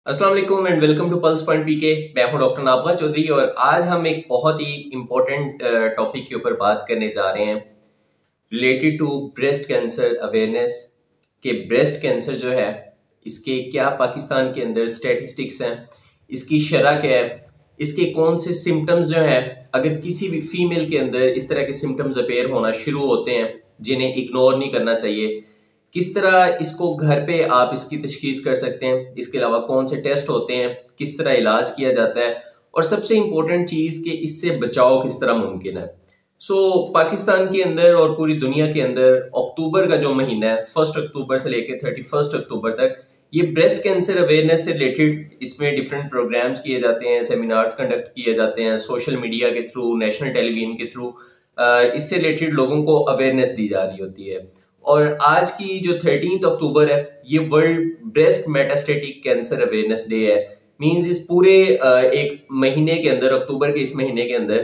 अस्सलाम वालेकुम and welcome to Pulse Point PK. मैं हूं डॉक्टर नाबगा चौधरी और आज हम एक बहुत ही इम्पोर्टेंट टॉपिक के ऊपर बात करने जा रहे हैं related to breast cancer awareness. कि ब्रेस्ट कैंसर जो है इसके क्या पाकिस्तान के अंदर स्टैटिस्टिक्स हैं, इसकी शरह क्या है, इसके कौन से सिम्टम्स जो हैं, अगर किसी भी फीमेल के अंदर इस तरह के सिम्टम्स अपेयर होना शुरू होते हैं जिन्हें इग्नोर नहीं करना चाहिए, किस तरह इसको घर पे आप इसकी तशखीस कर सकते हैं, इसके अलावा कौन से टेस्ट होते हैं, किस तरह इलाज किया जाता है और सबसे इम्पोर्टेंट चीज़ कि इससे बचाव किस तरह मुमकिन है। पाकिस्तान के अंदर और पूरी दुनिया के अंदर अक्टूबर का जो महीना है 1 अक्टूबर से लेकर 31 अक्टूबर तक ये ब्रेस्ट कैंसर अवेयरनेस से रिलेटेड इसमें डिफरेंट प्रोग्राम्स किए जाते हैं, सेमिनार्स कंडक्ट किए जाते हैं, सोशल मीडिया के थ्रू, नेशनल टेलीविजन के थ्रू इससे रिलेटेड लोगों को अवेयरनेस दी जा रही होती है। और आज की जो 13 अक्टूबर है ये world breast metastatic cancer awareness day है। मींस इस पूरे एक महीने के अंदर, अक्टूबर के इस महीने के अंदर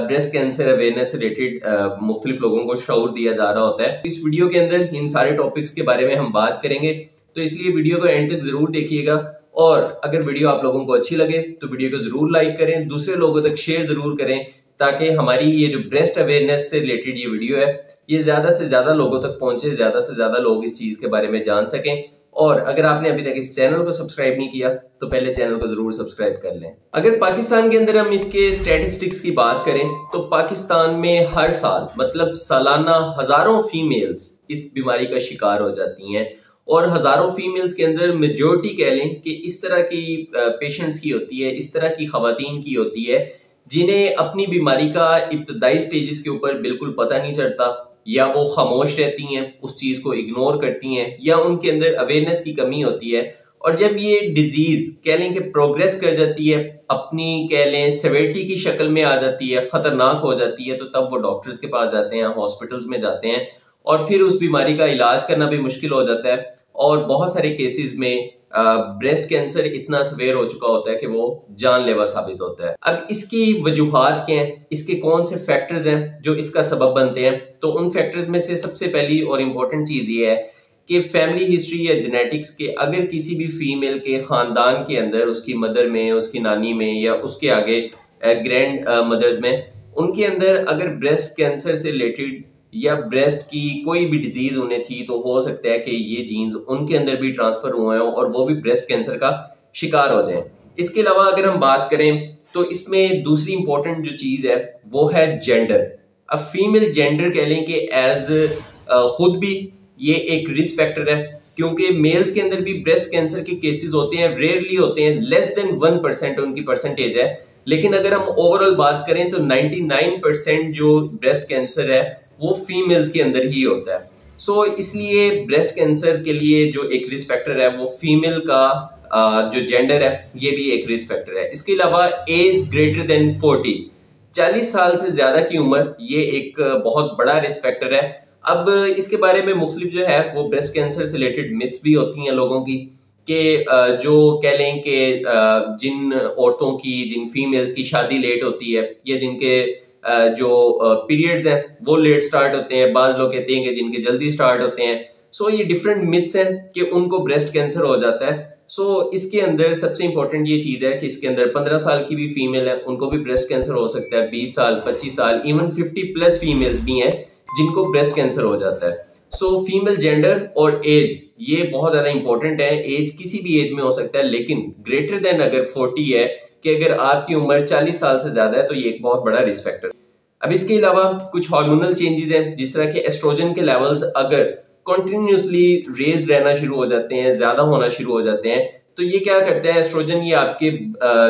ब्रेस्ट कैंसर अवेयरनेस से रिलेटेड मुख्तलिफ लोगों को शऊर दिया जा रहा होता है। इस वीडियो के अंदर इन सारे टॉपिक्स के बारे में हम बात करेंगे, तो इसलिए वीडियो को एंड तक जरूर देखिएगा। और अगर वीडियो आप लोगों को अच्छी लगे तो वीडियो को जरूर लाइक करें, दूसरे लोगों तक शेयर जरूर करें, ताकि हमारी ये जो ब्रेस्ट अवेयरनेस से रिलेटेड ये वीडियो है ये ज्यादा से ज्यादा लोगों तक पहुंचे, ज्यादा से ज्यादा लोग इस चीज के बारे में जान सकें। और अगर आपने अभी तक इस चैनल को सब्सक्राइब नहीं किया तो पहले चैनल को जरूर सब्सक्राइब कर लें। अगर पाकिस्तान के अंदर हम इसके स्टैटिस्टिक्स की बात करें तो पाकिस्तान में हर साल मतलब सालाना हजारों फीमेल्स इस बीमारी का शिकार हो जाती हैं और हजारों फीमेल्स के अंदर मेजॉरिटी कह लें कि इस तरह की पेशेंट्स की होती है, इस तरह की खवातीन की होती है जिन्हें अपनी बीमारी का इब्तदाई स्टेजेस के ऊपर बिल्कुल पता नहीं चलता, या वो खामोश रहती हैं, उस चीज को इग्नोर करती हैं, या उनके अंदर अवेयरनेस की कमी होती है। और जब ये डिजीज कह लें कि प्रोग्रेस कर जाती है, अपनी कह लें सेवेरिटी की शक्ल में आ जाती है, खतरनाक हो जाती है, तो तब वो डॉक्टर्स के पास जाते हैं, हॉस्पिटल्स में जाते हैं और फिर उस बीमारी का इलाज करना भी मुश्किल हो जाता है। और बहुत सारे केसेस में ब्रेस्ट कैंसर इतना सवेयर हो चुका होता है कि वो जानलेवा साबित होता है। अब इसकी वजूहात क्या हैं, इसके कौन से फैक्टर्स हैं जो इसका सबब बनते हैं, तो उन फैक्टर्स में से सबसे पहली और इम्पोर्टेंट चीज ये है कि फैमिली हिस्ट्री या जेनेटिक्स के अगर किसी भी फीमेल के खानदान के अंदर, उसकी मदर में, उसकी नानी में या उसके आगे ग्रैंड मदर्स में, उनके अंदर अगर ब्रेस्ट कैंसर से रिलेटेड या ब्रेस्ट की कोई भी डिजीज उन्हें थी तो हो सकता है कि ये जीन्स उनके अंदर भी ट्रांसफर हुए हों और वो भी ब्रेस्ट कैंसर का शिकार हो जाएं। इसके अलावा अगर हम बात करें तो इसमें दूसरी इंपॉर्टेंट जो चीज है वो है जेंडर। अब फीमेल जेंडर कह लें कि एज खुद भी ये एक रिस्क फैक्टर है, क्योंकि मेल्स के अंदर भी ब्रेस्ट कैंसर के केसेस होते हैं, रेयरली होते हैं, लेस देन 1% उनकी परसेंटेज है। लेकिन अगर हम ओवरऑल बात करें तो 99% जो ब्रेस्ट कैंसर है वो फीमेल्स के अंदर ही होता है। इसलिए ब्रेस्ट कैंसर के लिए जो एक रिस्क फैक्टर है वो फीमेल का जो जेंडर है ये भी एक रिस्क फैक्टर है। इसके अलावा एज ग्रेटर देन 40 साल से ज्यादा की उम्र ये एक बहुत बड़ा रिस्क फैक्टर है। अब इसके बारे में मुख्तलिफ जो है वो ब्रेस्ट कैंसर से रिलेटेड मिथ्स भी होती हैं लोगों की, कि जो कह लें कि जिन औरतों की, जिन फीमेल्स की शादी लेट होती है या जिनके जो पीरियड्स हैं वो लेट स्टार्ट होते हैं, बाज लोग कहते हैं कि जिनके जल्दी स्टार्ट होते हैं। ये डिफरेंट मिथ्स हैं कि उनको ब्रेस्ट कैंसर हो जाता है। इसके अंदर सबसे इंपॉर्टेंट ये चीज है कि इसके अंदर 15 साल की भी फीमेल है उनको भी ब्रेस्ट कैंसर हो सकता है, 20 साल, 25 साल, इवन 50+ फीमेल्स भी हैं जिनको ब्रेस्ट कैंसर हो जाता है। फीमेल जेंडर और एज ये बहुत ज्यादा इंपॉर्टेंट है। एज किसी भी एज में हो सकता है, लेकिन ग्रेटर देन अगर 40 है, कि अगर आपकी उम्र 40 साल से ज्यादा है तो ये एक बहुत बड़ा रिस्क फैक्टर है। अब इसके अलावा कुछ हार्मोनल चेंजेस हैं, जिस तरह के एस्ट्रोजन के लेवल्स अगर कंटिन्यूसली रेज्ड रहना शुरू हो जाते हैं, ज्यादा होना शुरू हो जाते हैं, तो ये क्या करता है, एस्ट्रोजन ये आपके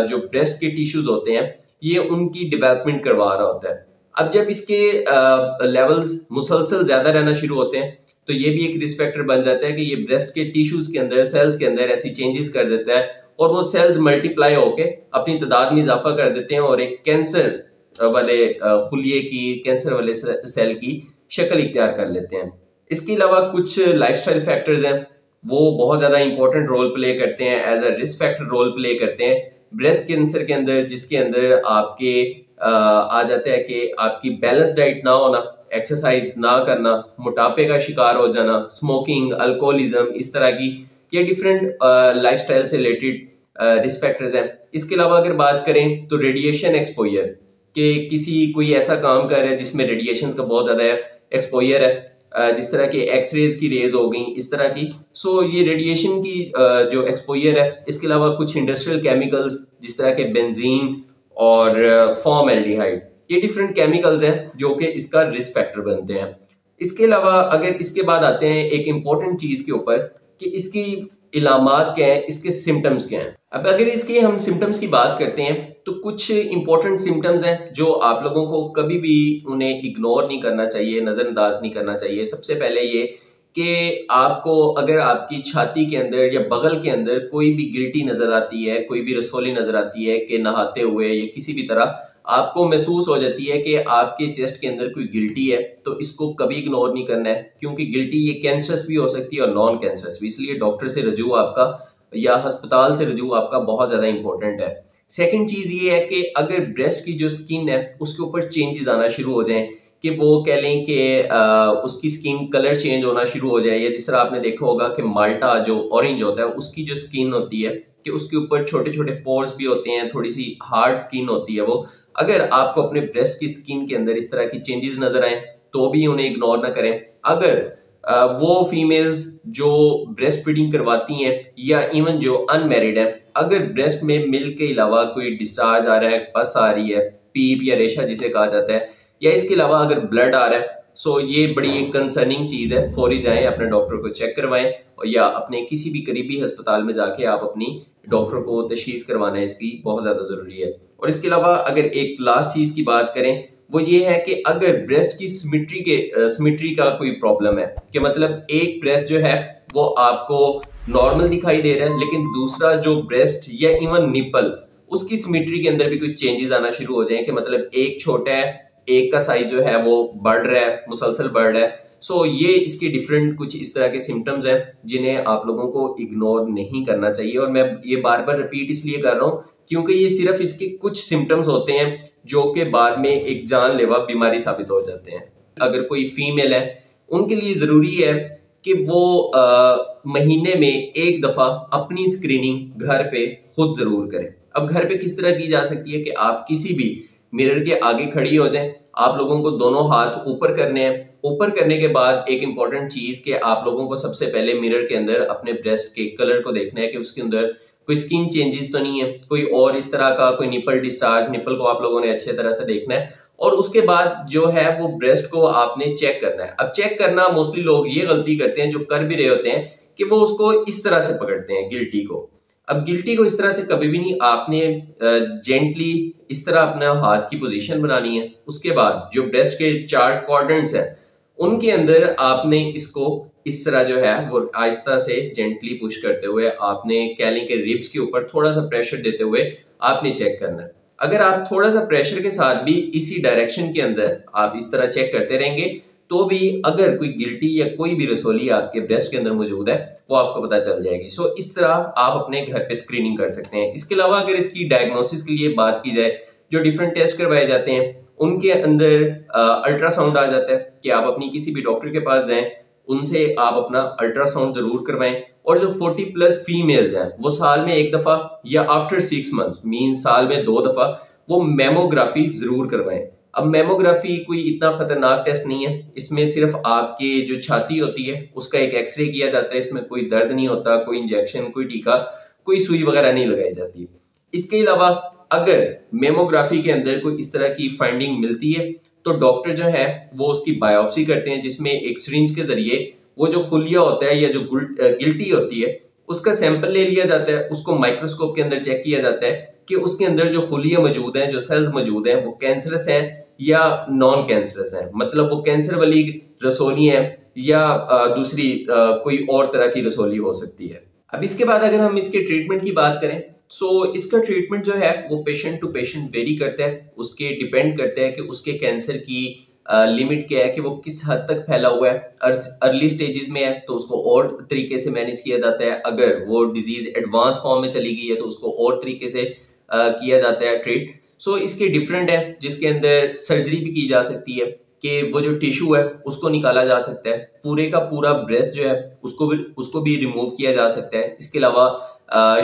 जो ब्रेस्ट के टिश्यूज होते हैं ये उनकी डेवलपमेंट करवा रहा होता है। अब जब इसके लेवल्स मुसलसल ज्यादा रहना शुरू होते हैं तो ये भी एक रिस्क फैक्टर बन जाता है कि ये ब्रेस्ट के टिश्यूज के अंदर, सेल्स के अंदर ऐसी चेंजेस कर देता है और वो सेल्स मल्टीप्लाई होके अपनी तादाद में इजाफा कर देते हैं और एक कैंसर वाले खुलिये की, कैंसर वाले सेल की शक्ल इख्तियार कर लेते हैं। इसके अलावा कुछ लाइफस्टाइल फैक्टर्स हैं वो बहुत ज्यादा इंपॉर्टेंट रोल प्ले करते हैं, as a risk factor role play करते हैं ब्रेस्ट कैंसर के अंदर, जिसके अंदर आपके आ जाता है कि आपकी बैलेंस डाइट ना होना, एक्सरसाइज ना करना, मोटापे का शिकार हो जाना, स्मोकिंग, अल्कोहलिज्म, इस तरह की ये डिफरेंट लाइफस्टाइल से रिलेटेड रिस्क फैक्टर्स हैं। इसके अलावा अगर बात करें तो रेडिएशन एक्सपोजर, कि किसी कोई ऐसा काम कर रहा है जिसमें रेडिएशन का बहुत ज़्यादा एक्सपोजर है, जिस तरह के एक्सरेज की रेज हो गई इस तरह की। सो ये रेडिएशन की जो एक्सपोजर है, इसके अलावा कुछ इंडस्ट्रियल केमिकल्स जिस तरह के बेंजीन और फॉर्मल्डिहाइड, ये डिफरेंट केमिकल्स हैं जो कि इसका रिस्क फैक्टर बनते हैं। इसके अलावा अगर इसके बाद आते हैं एक इम्पॉर्टेंट चीज़ के ऊपर कि इसकी इलामात क्या है, इसके सिम्टम्स क्या हैं। अब अगर इसके हम सिम्टम्स की बात करते हैं तो कुछ इंपॉर्टेंट सिम्टम्स हैं जो आप लोगों को कभी भी उन्हें इग्नोर नहीं करना चाहिए, नज़रअंदाज नहीं करना चाहिए। सबसे पहले ये कि आपको अगर आपकी छाती के अंदर या बगल के अंदर कोई भी गिल्टी नज़र आती है, कोई भी रसोली नज़र आती है कि नहाते हुए या किसी भी तरह आपको महसूस हो जाती है कि आपके चेस्ट के अंदर कोई गिल्टी है, तो इसको कभी इग्नोर नहीं करना है, क्योंकि गिल्टी ये कैंसरस भी हो सकती है और नॉन कैंसरस भी। इसलिए डॉक्टर से रजू आपका या अस्पताल से रजू आपका बहुत ज़्यादा इंपॉर्टेंट है। सेकंड चीज़ ये है कि अगर ब्रेस्ट की जो स्किन है उसके ऊपर चेंजेस आना शुरू हो जाएं, कि वो कह लें कि उसकी स्किन कलर चेंज होना शुरू हो जाए, या जिस तरह आपने देखा होगा कि माल्टा जो ऑरेंज होता है उसकी जो स्किन होती है कि उसके ऊपर छोटे छोटे पोर्स भी होते हैं, थोड़ी सी हार्ड स्किन होती है वो। अगर आपको अपने ब्रेस्ट की स्किन के अंदर इस तरह की चेंजेस नजर आए तो भी उन्हें इग्नोर ना करें। अगर वो फीमेल्स जो ब्रेस्ट फीडिंग करवाती हैं या इवन जो अनमैरिड है, अगर ब्रेस्ट में मिल्क के अलावा कोई डिस्चार्ज आ रहा है, पस आ रही है, पीप या रेशा जिसे कहा जाता है, या इसके अलावा अगर ब्लड आ रहा है, सो ये बड़ी एक कंसर्निंग चीज़ है। फौरी जाएं अपने डॉक्टर को चेक करवाएं, या अपने किसी भी करीबी अस्पताल में जाके आप अपनी डॉक्टर को तशखीस करवाना इसकी बहुत ज़्यादा ज़रूरी है। और इसके अलावा अगर एक लास्ट चीज़ की बात करें वो ये है कि अगर ब्रेस्ट की सिमेट्री का कोई प्रॉब्लम है, कि मतलब एक ब्रेस्ट जो है वो आपको नॉर्मल दिखाई दे रहा है, लेकिन दूसरा जो ब्रेस्ट या इवन निपल उसकी सिमेट्री के अंदर भी कुछ चेंजेस आना शुरू हो जाए, कि मतलब एक छोटा है, एक का साइज जो है वो बढ़ रहा है, मुसलसल बढ़ रहा है। सो ये इसके डिफरेंट कुछ इस तरह के सिम्टम्स हैं जिन्हें आप लोगों को इग्नोर नहीं करना चाहिए। और मैं ये बार बार रिपीट इसलिए कर रहा हूँ क्योंकि ये सिर्फ इसके कुछ सिम्टम्स होते हैं जो कि बाद में एक जानलेवा बीमारी साबित हो जाते हैं। अगर कोई फीमेल है उनके लिए ज़रूरी है कि वो महीने में एक दफ़ा अपनी स्क्रीनिंग घर पे खुद ज़रूर करें। अब घर पे किस तरह की जा सकती है कि आप किसी भी मिरर के आगे खड़ी हो जाएं, आप लोगों को दोनों हाथ ऊपर करने हैं। ऊपर करने के बाद एक इंपॉर्टेंट चीज़ कि आप लोगों को सबसे पहले मिरर के अंदर अपने ब्रेस्ट के कलर को देखना है कि उसके अंदर कोई स्किन चेंजेस तो नहीं है, कोई और इस तरह का कोई निपल डिस्चार्ज, निपल को आप लोगों ने अच्छे तरह से देखना है। और उसके बाद जो है वो ब्रेस्ट को आपने चेक करना है। अब चेक करना मोस्टली लोग ये गलती करते हैं जो कर भी रहे होते हैं कि वो उसको इस तरह से पकड़ते हैं गिल्टी को। अब गिल्टी को इस तरह से कभी भी नहीं, आपने जेंटली इस तरह अपना हाथ की पोजीशन बनानी है। उसके बाद जो ब्रेस्ट के 4 क्वाड्रेंट्स हैं उनके अंदर आपने इसको इस तरह जो है वो आहिस्ता से जेंटली पुश करते हुए आपने कैली के रिब्स के ऊपर थोड़ा सा प्रेशर देते हुए आपने चेक करना है। अगर आप थोड़ा सा प्रेशर के साथ भी इसी डायरेक्शन के अंदर आप इस तरह चेक करते रहेंगे तो भी अगर कोई गिल्टी या कोई भी रसोली आपके ब्रेस्ट के अंदर मौजूद है वो आपको पता चल जाएगी। सो इस तरह आप अपने घर पे स्क्रीनिंग कर सकते हैं। इसके अलावा अगर इसकी डायग्नोसिस के लिए बात की जाए, जो डिफरेंट टेस्ट करवाए जाते हैं उनके अंदर अल्ट्रासाउंड आ जाता है कि आप अपनी किसी भी डॉक्टर के पास जाएं, उनसे आप अपना अल्ट्रासाउंड जरूर करवाएं। और जो 40+ फीमेल्स हैं वो साल में एक दफा या आफ्टर 6 मंथ्स मीन साल में 2 दफा वो मेमोग्राफी जरूर करवाएं। अब मेमोग्राफी कोई इतना खतरनाक टेस्ट नहीं है, इसमें सिर्फ आपके जो छाती होती है उसका एक एक्सरे किया जाता है, इसमें कोई दर्द नहीं होता, कोई इंजेक्शन, कोई टीका, कोई सुई वगैरह नहीं लगाई जाती। इसके अलावा अगर मेमोग्राफी के अंदर कोई इस तरह की फाइंडिंग मिलती है तो डॉक्टर जो है वो उसकी बायोप्सी करते हैं, जिसमें एक सिरिंज के जरिए वो जो खुलिया होता है या जो गिल्टी होती है उसका सैंपल ले लिया जाता है, उसको माइक्रोस्कोप के अंदर चेक किया जाता है कि उसके अंदर जो खुलिया मौजूद हैं, जो सेल्स मौजूद हैं, वो कैंसरस हैं या नॉन कैंसरस हैं, मतलब वो कैंसर वाली रसोली है या दूसरी कोई और तरह की रसोली हो सकती है। अब इसके बाद अगर हम इसके ट्रीटमेंट की बात करें सो इसका ट्रीटमेंट जो है वो पेशेंट टू पेशेंट वेरी करता है, उसके डिपेंड करता है कि उसके कैंसर की लिमिट क्या है, कि वो किस हद तक फैला हुआ है। अर्ली स्टेजेस में है तो उसको और तरीके से मैनेज किया जाता है, अगर वो डिजीज एडवांस फॉर्म में चली गई है तो उसको और तरीके से किया जाता है ट्रीट। सो इसके डिफरेंट है, जिसके अंदर सर्जरी भी की जा सकती है कि वो जो टिश्यू है उसको निकाला जा सकता है, पूरे का पूरा ब्रेस्ट जो है उसको भी रिमूव किया जा सकता है। इसके अलावा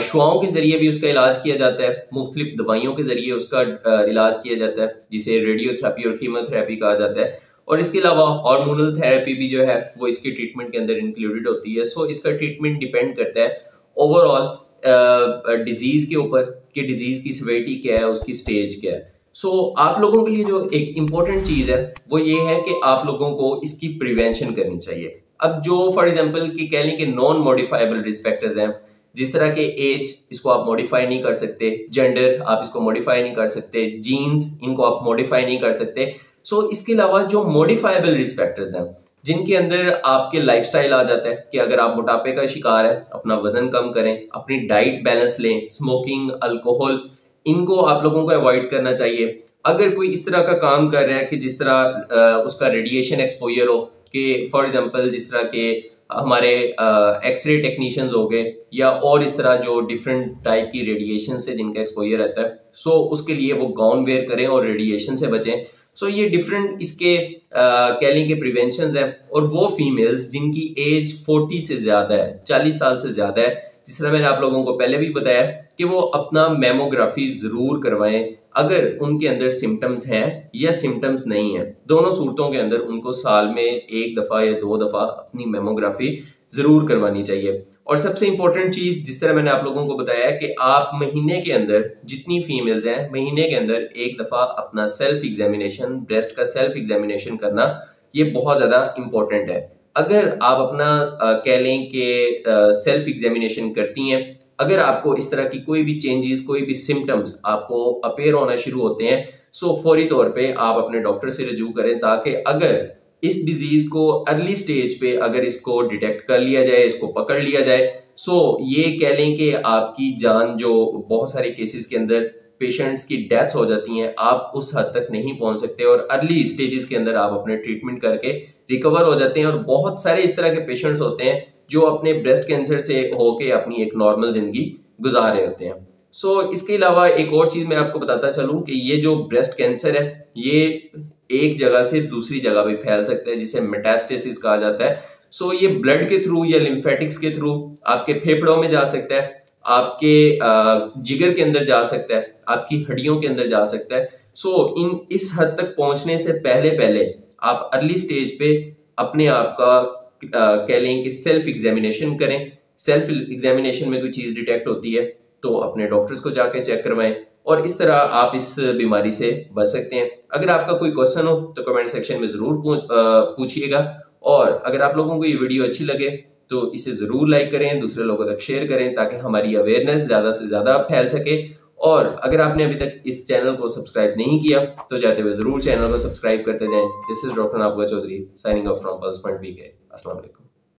शुआओं के जरिए भी उसका इलाज किया जाता है, मुख्तलिफ दवाइयों के जरिए उसका इलाज किया जाता है जिसे रेडियोथेरेपी और कीमोथेरेपी कहा जाता है। और इसके अलावा हार्मोनल थेरेपी भी जो है वो इसके ट्रीटमेंट के अंदर इंक्लूडेड होती है। सो इसका ट्रीटमेंट डिपेंड करता है ओवरऑल डिजीज के ऊपर कि डिजीज की सिवियरिटी क्या है, उसकी स्टेज क्या है। सो आप लोगों के लिए जो एक इम्पोर्टेंट चीज है वो ये है कि आप लोगों को इसकी प्रिवेंशन करनी चाहिए। अब जो फॉर एग्जांपल कि कह लें कि नॉन मॉडिफाइबल रिस्क फैक्टर्स हैं, जिस तरह के एज, इसको आप मॉडिफाई नहीं कर सकते, जेंडर आप इसको मॉडिफाई नहीं कर सकते, जीन्स इनको आप मॉडिफाई नहीं कर सकते। सो इसके अलावा जो मॉडिफाइबल रिस्क फैक्टर्स हैं जिनके अंदर आपके लाइफस्टाइल आ जाता है कि अगर आप मोटापे का शिकार है, अपना वजन कम करें, अपनी डाइट बैलेंस लें, स्मोकिंग, अल्कोहल, इनको आप लोगों को अवॉइड करना चाहिए। अगर कोई इस तरह का काम कर रहा है कि जिस तरह उसका रेडिएशन एक्सपोजर हो, कि फॉर एग्जांपल जिस तरह के हमारे एक्सरे टेक्नीशियंस हो गए या और इस तरह जो डिफरेंट टाइप की रेडिएशन से जिनका एक्सपोजर रहता है, सो उसके लिए वो गाउन वेयर करें और रेडिएशन से बचें। सो ये डिफरेंट इसके कह लें कि प्रिवेंशंस हैं। और वो फीमेल्स जिनकी एज 40 से ज्यादा है, 40 साल से ज्यादा है, जिस तरह मैंने आप लोगों को पहले भी बताया कि वो अपना मेमोग्राफी जरूर करवाएं अगर उनके अंदर सिम्टम्स हैं या सिम्टम्स नहीं है। दोनों सूरतों के अंदर उनको साल में 1 दफा या 2 दफा अपनी मेमोग्राफी जरूर करवानी चाहिए। और सबसे इंपॉर्टेंट चीज, जिस तरह मैंने आप लोगों को बताया कि आप महीने के अंदर, जितनी फीमेल्स हैं, महीने के अंदर 1 दफा अपना सेल्फ एग्जामिनेशन, ब्रेस्ट का सेल्फ एग्जामिनेशन करना, ये बहुत ज्यादा इंपॉर्टेंट है। अगर आप अपना कह लें कि सेल्फ एग्जामिनेशन करती हैं, अगर आपको इस तरह की कोई भी चेंजेस, कोई भी सिम्टम्स आपको अपेयर होना शुरू होते हैं, सो फौरी तौर पे आप अपने डॉक्टर से रजू करें, ताकि अगर इस डिजीज को अर्ली स्टेज पे अगर इसको डिटेक्ट कर लिया जाए, इसको पकड़ लिया जाए, सो ये कह लें कि आपकी जान, जो बहुत सारे केसेस के अंदर पेशेंट्स की डेथ्स हो जाती हैं, आप उस हद तक नहीं पहुंच सकते और अर्ली स्टेजेस के अंदर आप अपने ट्रीटमेंट करके रिकवर हो जाते हैं। और बहुत सारे इस तरह के पेशेंट्स होते हैं जो अपने ब्रेस्ट कैंसर से होके अपनी एक नॉर्मल जिंदगी गुजार रहे होते हैं। सो इसके अलावा एक और चीज मैं आपको बताता चलूं कि ये जो ब्रेस्ट कैंसर है, ये एक जगह से दूसरी जगह भी फैल सकता है, जिसे मेटास्टेसिस कहा जाता है। सो ये ब्लड के थ्रू या लिम्फेटिक्स के थ्रू आपके फेफड़ों में जा सकता है, आपके जिगर के अंदर जा सकता है, आपकी हड्डियों के अंदर जा सकता है। सो इस हद तक पहुंचने से पहले पहले आप अर्ली स्टेज पे अपने आप का कह लें कि सेल्फ एग्जामिनेशन करें। सेल्फ एग्जामिनेशन में कोई चीज डिटेक्ट होती है तो अपने डॉक्टर्स को जाके चेक करवाएं और इस तरह आप इस बीमारी से बच सकते हैं। अगर आपका कोई क्वेश्चन हो तो कमेंट सेक्शन में जरूर पूछिएगा। और अगर आप लोगों को ये वीडियो अच्छी लगे तो इसे जरूर लाइक करें, दूसरे लोगों तक शेयर करें, ताकि हमारी अवेयरनेस ज्यादा से ज्यादा फैल सके। और अगर आपने अभी तक इस चैनल को सब्सक्राइब नहीं किया तो जाते हुए जरूर चैनल को सब्सक्राइब करते जाएं। This is doctor Nabga Chaudhary signing off from पल्स.bk। अस्सलाम वालेकुम।